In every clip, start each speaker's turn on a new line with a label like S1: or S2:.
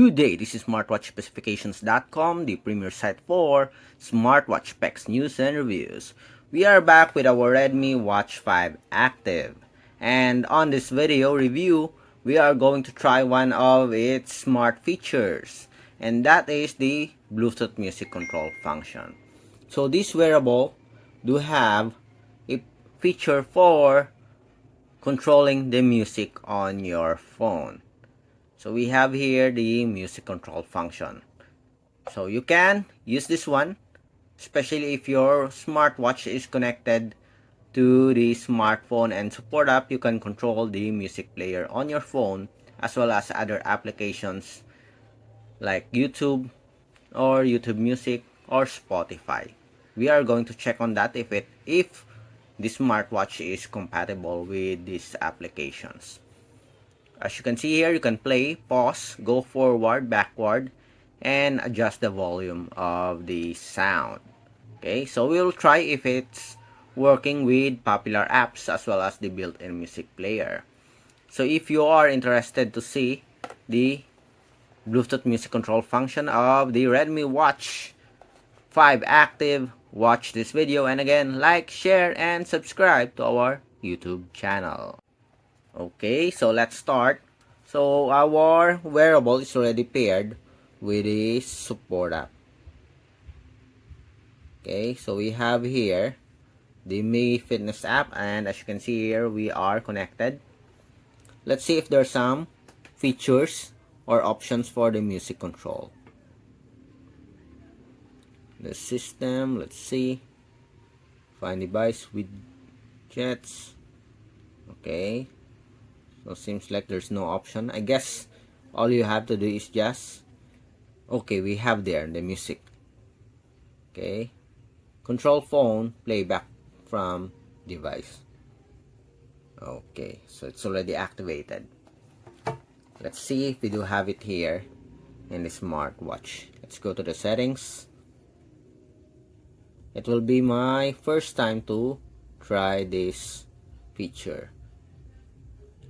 S1: Good day, this is smartwatchspecifications.com, the premier site for smartwatch specs, news, and reviews. We are back with our Redmi Watch 5 Active. And on this video review, we are going to try one of its smart features. And that is the Bluetooth music control function. So this wearable do have a feature for controlling the music on your phone. So we have here the music control function. So you can use this one, especially if your smartwatch is connected to the smartphone and support app. You can control the music player on your phone as well as other applications like YouTube or YouTube Music or Spotify. We are going to check on that if the smartwatch is compatible with these applications. As you can see here, you can play, pause, go forward, backward, and adjust the volume of the sound. Okay, so we'll try if it's working with popular apps as well as the built-in music player. So if you are interested to see the Bluetooth music control function of the Redmi Watch 5 Active, watch this video, and again, like, share, and subscribe to our YouTube channel. Okay, so let's start. So our wearable is already paired with the support app. Okay, so we have here the Mi Fitness app, and as you can see here, we are connected. Let's see if there's some features or options for the music control. The system, let's see. Find device widgets. Okay. So seems like there's no option. I guess all you have to do is just, okay, we have there the music. Okay. Control phone playback from device. Okay, so it's already activated. Let's see if we do have it here in the smartwatch. Let's go to the settings. It will be my first time to try this feature.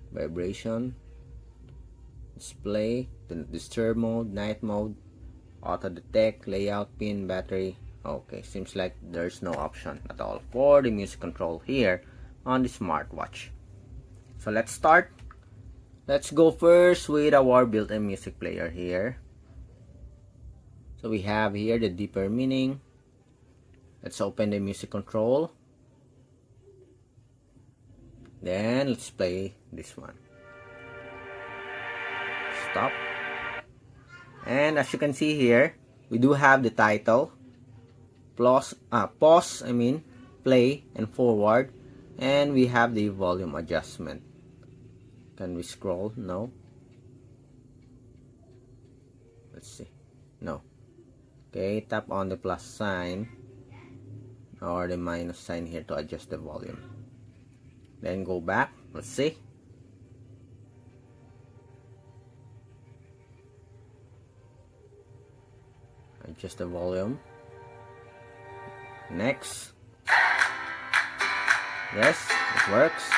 S1: Vibration, display, disturb mode, night mode, auto detect, layout, pin, battery. Okay, seems like there's no option at all for the music control here on the smartwatch. So let's start. Let's go first with our built-in music player here. So we have here the deeper meaning. Let's open the music control. Then let's play this one. Stop. And as you can see here, we do have the title, pause, play and forward, and we have the volume adjustment. Can we scroll? No. Let's see. No. Okay, tap on the plus sign or the minus sign here to adjust the volume. Then go back. Let's see. Adjust the volume. Next. Yes, it works.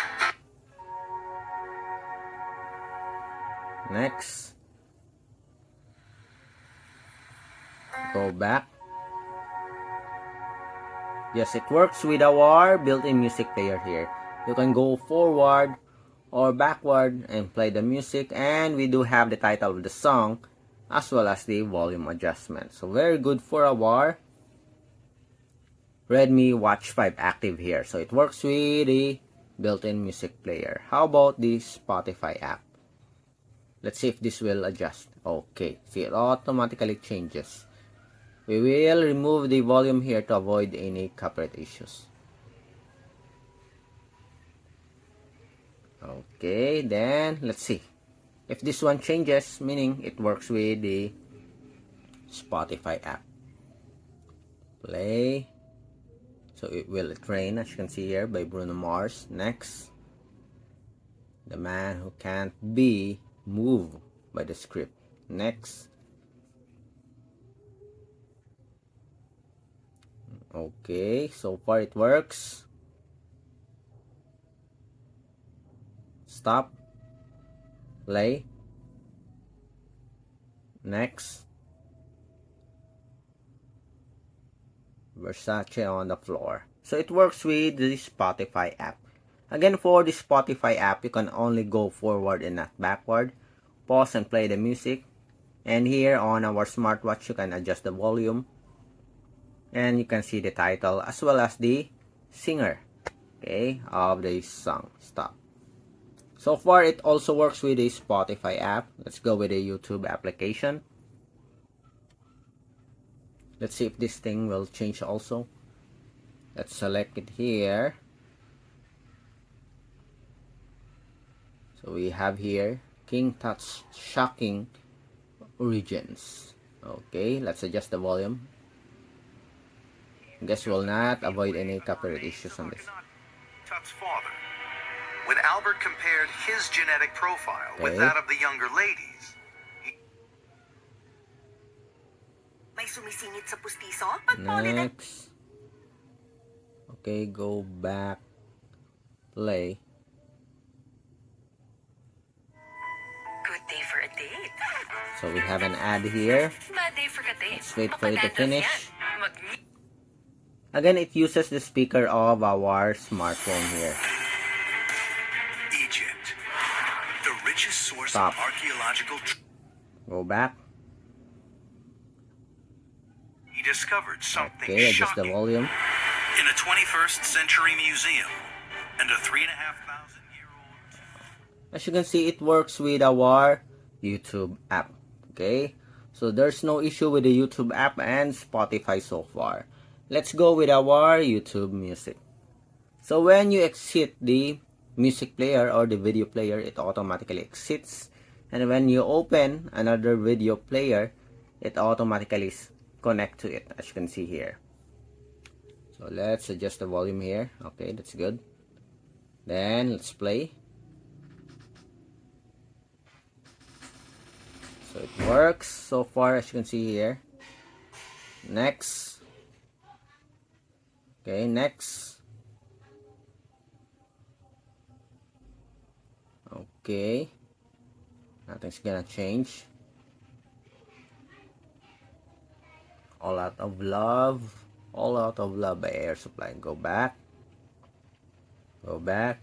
S1: Next. Go back. Yes, it works with our built-in music player here. You can go forward or backward and play the music, and we do have the title of the song as well as the volume adjustment. So very good for our Redmi Watch 5 Active here. So it works with the built-in music player. How about the Spotify app? Let's see if this will adjust. Okay, see, it automatically changes. We will remove the volume here to avoid any copyright issues. Okay, then let's see if this one changes, meaning it works with the Spotify app. Play. So it will train, as you can see here, by Bruno Mars. Next. The Man Who Can't Be Moved by the Script. Next. Okay, so far it works. Stop. Play. Next. Versace on the floor. So it works with the Spotify app. Again, for the Spotify app, you can only go forward and not backward. Pause and play the music. And here on our smartwatch, you can adjust the volume. And you can see the title as well as the singer, okay, of the song. Stop. So far, it also works with the Spotify app. Let's go with the YouTube application. Let's see if this thing will change also. Let's select it here. So we have here King Tut's Shocking Origins. Okay, let's adjust the volume. Guess we'll not avoid any copyright issues on this.
S2: Tut's father. When Albert compared his genetic profile with that of the younger ladies,
S3: may sumisingit sa pustiso?
S1: Next. Okay, go back. Play.
S3: Good day for a date.
S1: So we have an ad here.
S3: Bad day for a date.
S1: Let's wait for it to finish. Again, it uses the speaker of our smartphone here.
S2: Egypt, the richest source
S1: Stop.
S2: of archaeological.
S1: Go back.
S2: He discovered something
S1: Okay, adjust the
S2: shocking
S1: volume.
S2: in a 21st century museum and a 3,500-year-old.
S1: As you can see, it works with our YouTube app. Okay, so there's no issue with the YouTube app and Spotify so far. Let's go with our YouTube music. So when you exit the music player or the video player, it automatically exits. And when you open another video player, it automatically connects to it, as you can see here. So let's adjust the volume here. Okay, that's good. Then let's play. So it works so far, as you can see here. Next. Okay, next. Okay. Nothing's gonna change. All Out of Love. All Out of Love by Air Supply. Go back. Go back.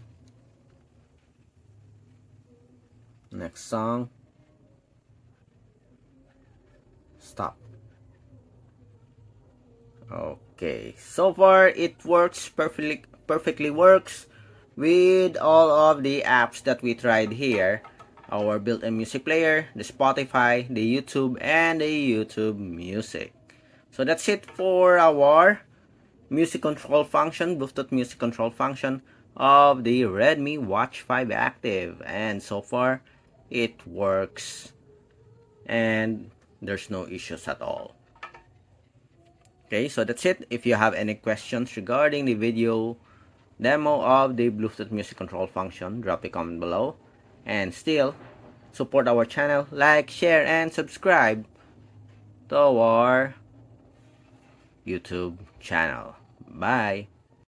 S1: Next song. Stop. Okay, so far it works perfectly works with all of the apps that we tried here. Our built-in music player, the Spotify, the YouTube, and the YouTube Music. So that's it for our music control function, Bluetooth music control function of the Redmi Watch 5 Active. And so far it works and there's no issues at all. Okay, so that's it. If you have any questions regarding the video demo of the Bluetooth music control function, drop a comment below. And still, support our channel, like, share, and subscribe to our YouTube channel. Bye!